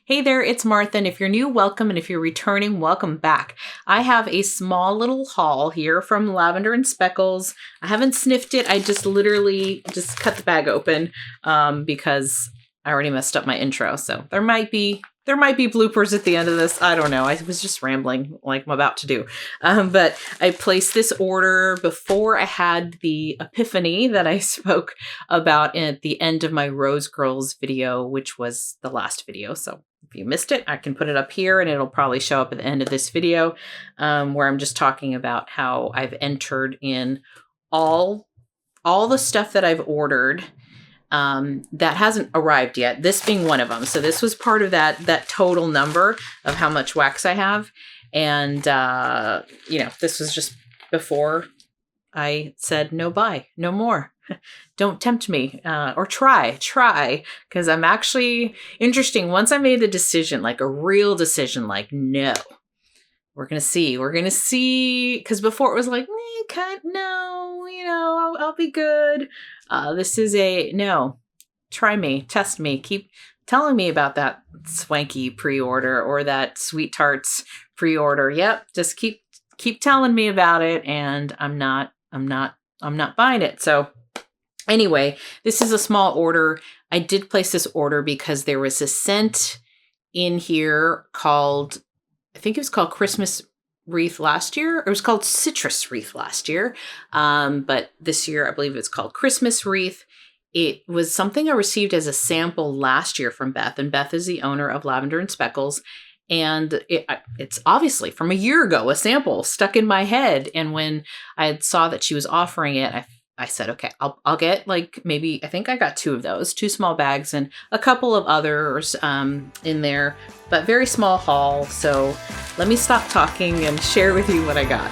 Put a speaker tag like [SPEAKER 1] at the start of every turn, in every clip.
[SPEAKER 1] Hey there, it's Martha, and if you're new, welcome, and if you're returning, welcome back. I have a small little haul here from Lavender and Speckles. I haven't sniffed it. I just literally just cut the bag open because I already messed up my intro. So there might be bloopers at the end of this. I don't know. I was just rambling like I'm about to do. But I placed this order before I had the epiphany that I spoke about at the end of my Rose Girls video, which was the last video. So if you missed it, I can put it up here and it'll probably show up at the end of this video where I'm just talking about how I've entered in all the stuff that I've ordered that hasn't arrived yet, this being one of them. So this was part of that total number of how much wax I have. And, this was just before I said, no more. Don't tempt me, or try, because I'm actually interesting. Once I made the decision, like a real decision, like, no, we're going to see. Because before it was like, no, I'll be good. This is no, try me, test me, keep telling me about that swanky pre-order or that Sweet Tarts pre-order. Yep. Just keep telling me about it. And I'm not buying it. So anyway, this is a small order. I did place this order because there was a scent in here called, I think it was called Christmas Wreath last year. It was called Citrus Wreath last year. But this year, I believe it's called Christmas Wreath. It was something I received as a sample last year from Beth. And Beth is the owner of Lavender and Speckles. And it's obviously from a year ago, a sample stuck in my head. And when I saw that she was offering it, I said, okay, I'll get maybe, I think I got 2 of those, 2 small bags and a couple of others in there, but very small haul. So let me stop talking and share with you what I got.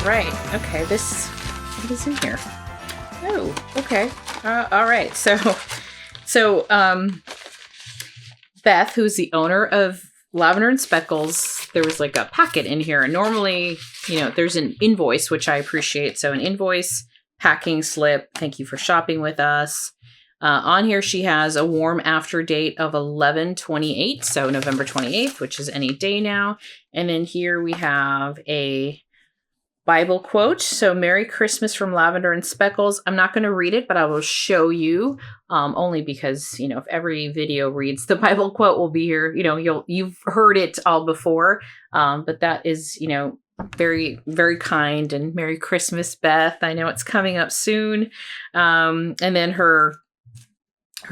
[SPEAKER 1] All right. Okay. What is in here? Oh, okay. All right. So Beth, who's the owner of Lavender and Speckles, there was like a packet in here. And normally, there's an invoice, which I appreciate. So an invoice, packing slip. Thank you for shopping with us. On here, she has a warm after date of 11/28. So November 28th, which is any day now. And then here we have a Bible quote. So Merry Christmas from Lavender and Speckles. I'm not going to read it, but I will show you only because, if every video reads the Bible quote will be here, you've heard it all before. But that is, very, very kind, and Merry Christmas, Beth. I know it's coming up soon. And then her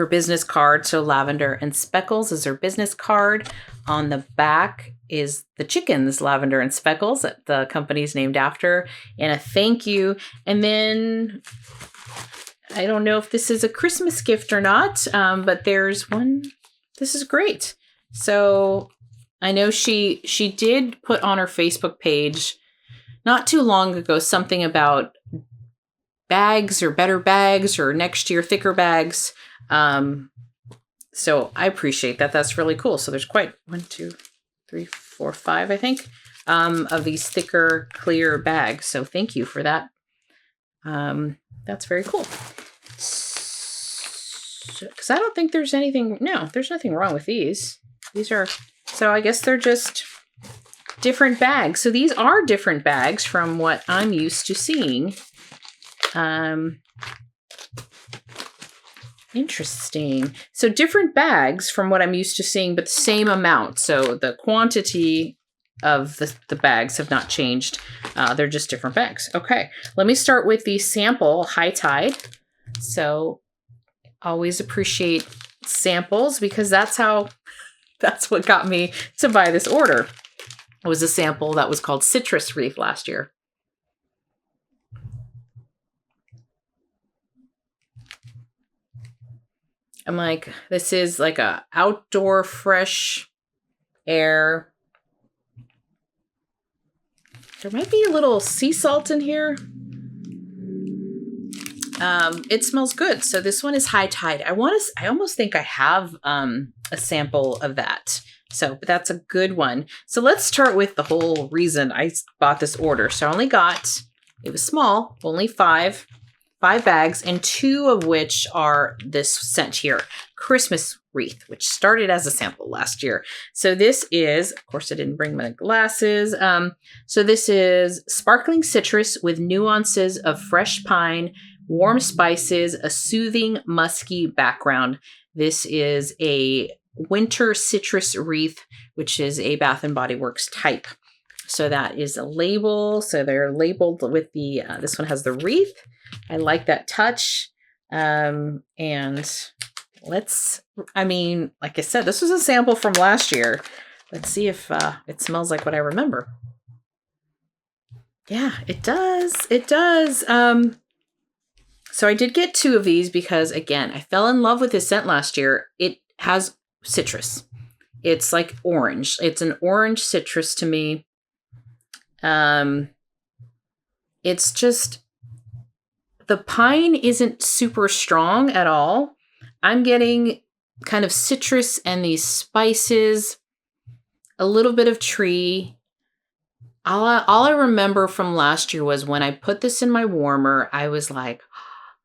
[SPEAKER 1] business card. So Lavender and Speckles is her business card. On the back is the chickens, Lavender and Speckles, that the company's named after, and a thank you. And then I don't know if this is a Christmas gift or not, but there's one. This is great. So I know she did put on her Facebook page not too long ago something about bags or better bags or next year thicker bags. So I appreciate that. That's really cool. So there's quite 1, 2, 3, 4, 5, I think, of these thicker, clear bags. So thank you for that. That's very cool. Because I don't think there's anything. No, there's nothing wrong with these. These are, so I guess they're just different bags. So these are different bags from what I'm used to seeing. Interesting. So different bags from what I'm used to seeing, but the same amount. So the quantity of the bags have not changed. They're just different bags. Okay. Let me start with the sample High Tide. So always appreciate samples because that's what got me to buy this order. It was a sample that was called Citrus Wreath last year. I'm like, this is like a outdoor fresh air. There might be a little sea salt in here. It smells good. So this one is High Tide. I almost think I have a sample of that. So but that's a good one. So let's start with the whole reason I bought this order. So I only got, it was small, only 5. 5 bags, and 2 of which are this scent here, Christmas Wreath, which started as a sample last year. So this is, of course, I didn't bring my glasses. So this is sparkling citrus with nuances of fresh pine, warm spices, a soothing, musky background. This is a winter citrus wreath, which is a Bath & Body Works type. So that is a label. So they're labeled with the, this one has the wreath. I like that touch. And let's, I mean, like I said, this was a sample from last year. Let's see if it smells like what I remember. Yeah, it does. It does. So I did get 2 of these because, again, I fell in love with this scent last year. It has citrus. It's like orange. It's an orange citrus to me. It's just, the pine isn't super strong at all. I'm getting kind of citrus and these spices, a little bit of tree. All I remember from last year was when I put this in my warmer, I was like,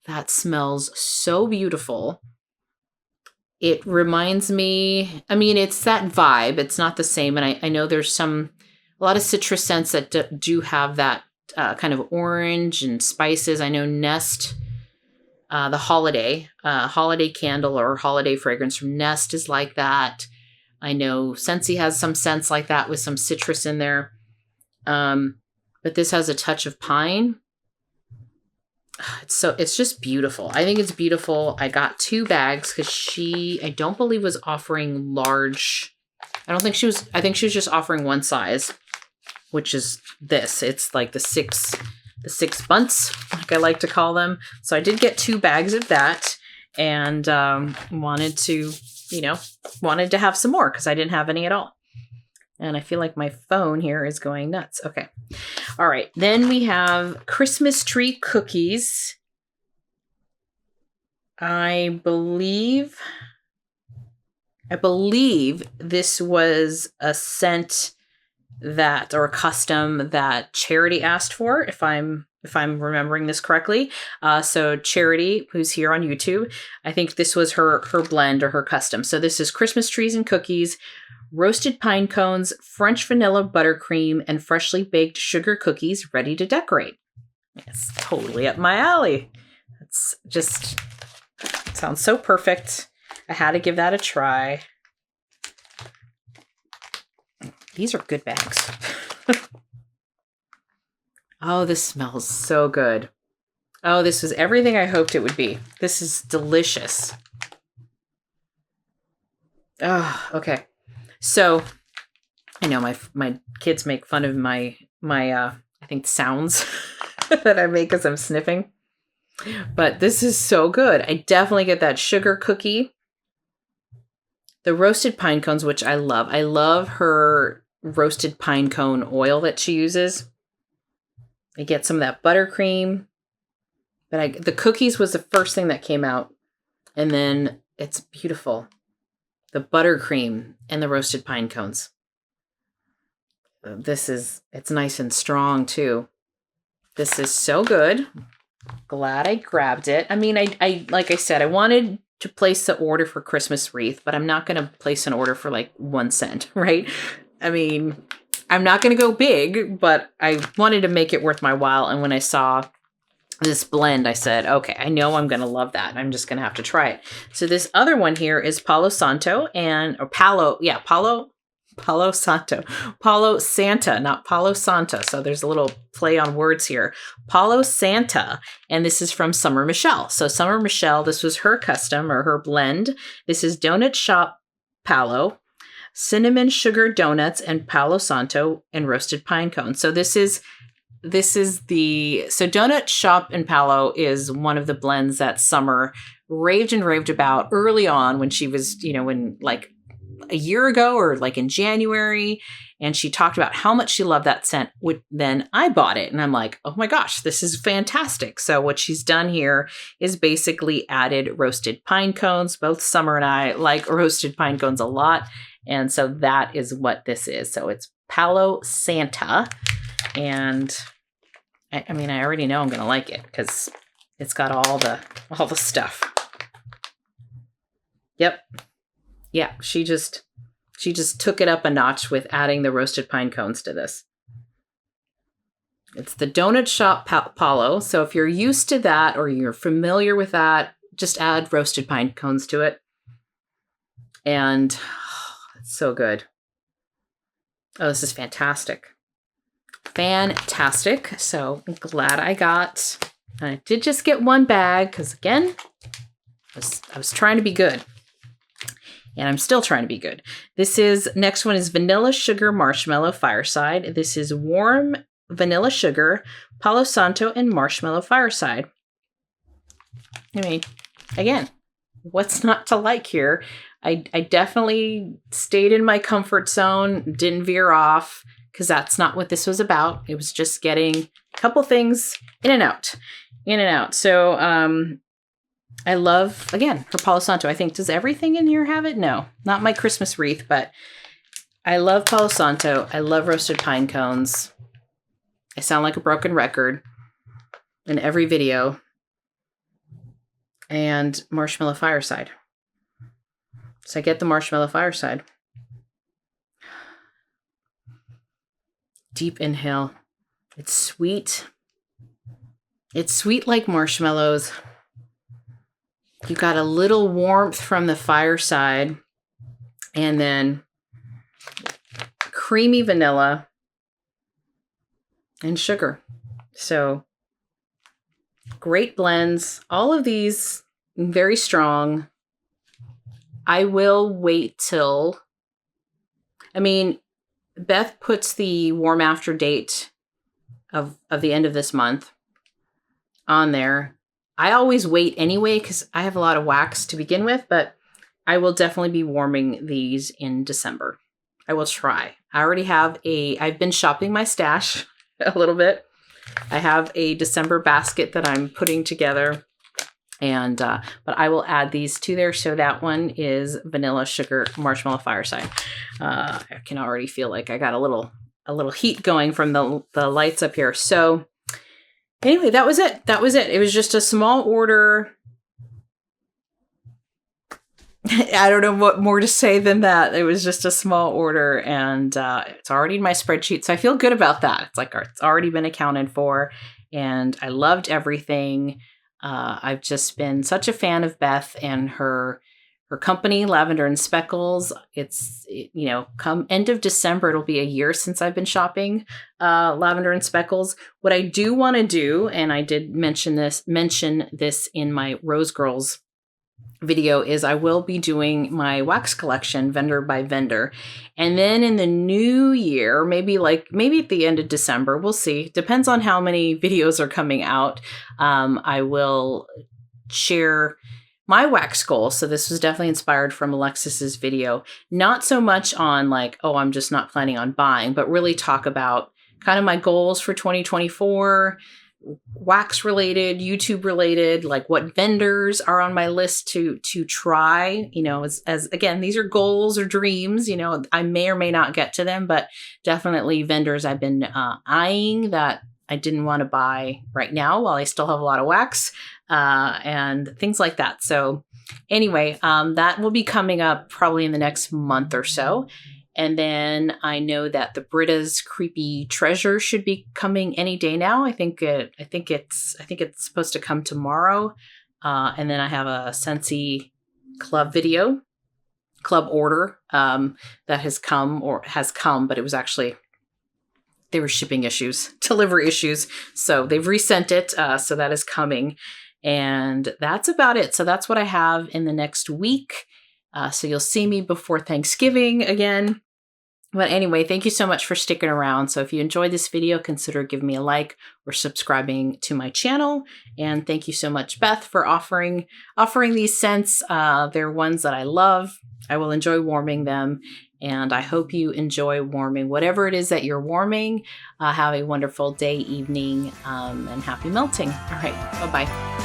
[SPEAKER 1] that smells so beautiful. It reminds me, I mean, it's that vibe. It's not the same. And I know there's a lot of citrus scents that do have that kind of orange and spices. I know Nest, the holiday candle or holiday fragrance from Nest is like that. I know Scentsy has some scents like that with some citrus in there. But this has a touch of pine. It's just beautiful. I think it's beautiful. I got 2 bags because I don't believe was offering large. I think she was just offering one size, which is this. It's like the six bunts, like I like to call them. So I did get 2 bags of that, and wanted to have some more because I didn't have any at all. And I feel like my phone here is going nuts. Okay. All right. Then we have Christmas tree cookies. I believe this was a scent or a custom that Charity asked for, if I'm remembering this correctly. So Charity, who's here on YouTube, I think this was her blend or her custom. So this is Christmas trees and cookies, roasted pine cones, French vanilla buttercream, and freshly baked sugar cookies ready to decorate. It's totally up my alley. It's just sounds so perfect. I had to give that a try. These are good bags. Oh, this smells so good. Oh, this was everything I hoped it would be. This is delicious. Oh, okay. So I know my kids make fun of my I think sounds that I make as I'm sniffing. But this is so good. I definitely get that sugar cookie. The roasted pine cones, which I love. I love her roasted pine cone oil that she uses. I get some of that buttercream. But the cookies was the first thing that came out. And then it's beautiful. The buttercream and the roasted pine cones. It's nice and strong too. This is so good. Glad I grabbed it. I mean, I like I said, I wanted to place the order for Christmas Wreath, but I'm not going to place an order for like 1 cent, right? I mean, I'm not going to go big, but I wanted to make it worth my while. And when I saw this blend, I said, okay, I know I'm going to love that. I'm just going to have to try it. So this other one here is Palo Santo Palo Santo. Palo Santa, not Palo Santa. So there's a little play on words here. Palo Santa. And this is from Summer Michelle. So Summer Michelle, this was her custom or her blend. This is Donut Shop Palo, cinnamon sugar donuts, and Palo Santo and roasted pine cones. So this is Donut Shop and Palo is one of the blends that Summer raved about early on when she was, when like a year ago or like in January. And she talked about how much she loved that scent. Then I bought it and I'm like, oh my gosh, this is fantastic. So what she's done here is basically added roasted pine cones. Both Summer and I like roasted pine cones a lot. And so that is what this is. So it's Palo Santa. And I mean, I already know I'm going to like it because It's got all the stuff. Yep. Yeah, she just took it up a notch with adding the roasted pine cones to this. It's the Donut Shop Palo. So if you're used to that or you're familiar with that, just add roasted pine cones to it. And it's so good. Oh, this is fantastic. Fantastic. So I'm glad I got, I did just get one bag because again, I was trying to be good. And I'm still trying to be good. Next one is Vanilla Sugar Marshmallow Fireside. This is warm vanilla sugar, Palo Santa, and marshmallow fireside. I mean, again, what's not to like here? I definitely stayed in my comfort zone, didn't veer off, because that's not what this was about. It was just getting a couple things in and out. So I love, again, her Palo Santo. I think, does everything in here have it? No, not my Christmas wreath, but I love Palo Santo. I love roasted pine cones. I sound like a broken record in every video. And marshmallow fireside. So I get the marshmallow fireside. Deep inhale. It's sweet. It's sweet like marshmallows. You got a little warmth from the fireside. And then creamy vanilla and sugar. So great blends. All of these very strong. I will wait till, I mean, Beth puts the warm after date of the end of this month on there. I always wait anyway because I have a lot of wax to begin with, but I will definitely be warming these in December. I will try. I already have I've been shopping my stash a little bit. I have a December basket that I'm putting together. And, but I will add these to there. So that one is vanilla sugar marshmallow fireside. I can already feel like I got a little heat going from the lights up here. So anyway, that was it. It was just a small order. I don't know what more to say than that. It was just a small order and, it's already in my spreadsheet. So I feel good about that. It's like, it's already been accounted for and I loved everything. I've just been such a fan of Beth and her company, Lavender and Speckles. Come end of December, it'll be a year since I've been shopping Lavender and Speckles. What I do want to do, and I did mention this in my Rose Girls video, is I will be doing my wax collection vendor by vendor. And then in the new year, maybe at the end of December, we'll see. Depends on how many videos are coming out. I will share my wax goal. So this was definitely inspired from Alexis's video. Not so much on like, oh, I'm just not planning on buying, but really talk about kind of my goals for 2024, wax related, YouTube related, like what vendors are on my list to try, as again, these are goals or dreams, I may or may not get to them, but definitely vendors I've been eyeing that I didn't want to buy right now while I still have a lot of wax and things like that. So anyway, that will be coming up probably in the next month or so. And then I know that the Britta's Creepy Treasure should be coming any day now. I think it's supposed to come tomorrow. And then I have a Scentsy club order that has come, but it was actually, there were shipping issues, delivery issues. So they've resent it. So that is coming. And that's about it. So that's what I have in the next week. So you'll see me before Thanksgiving again. But anyway, thank you so much for sticking around. So if you enjoyed this video, consider giving me a like or subscribing to my channel. And thank you so much, Beth, for offering these scents. They're ones that I love. I will enjoy warming them. And I hope you enjoy warming whatever it is that you're warming. Have a wonderful day, evening, and happy melting. All right, bye-bye.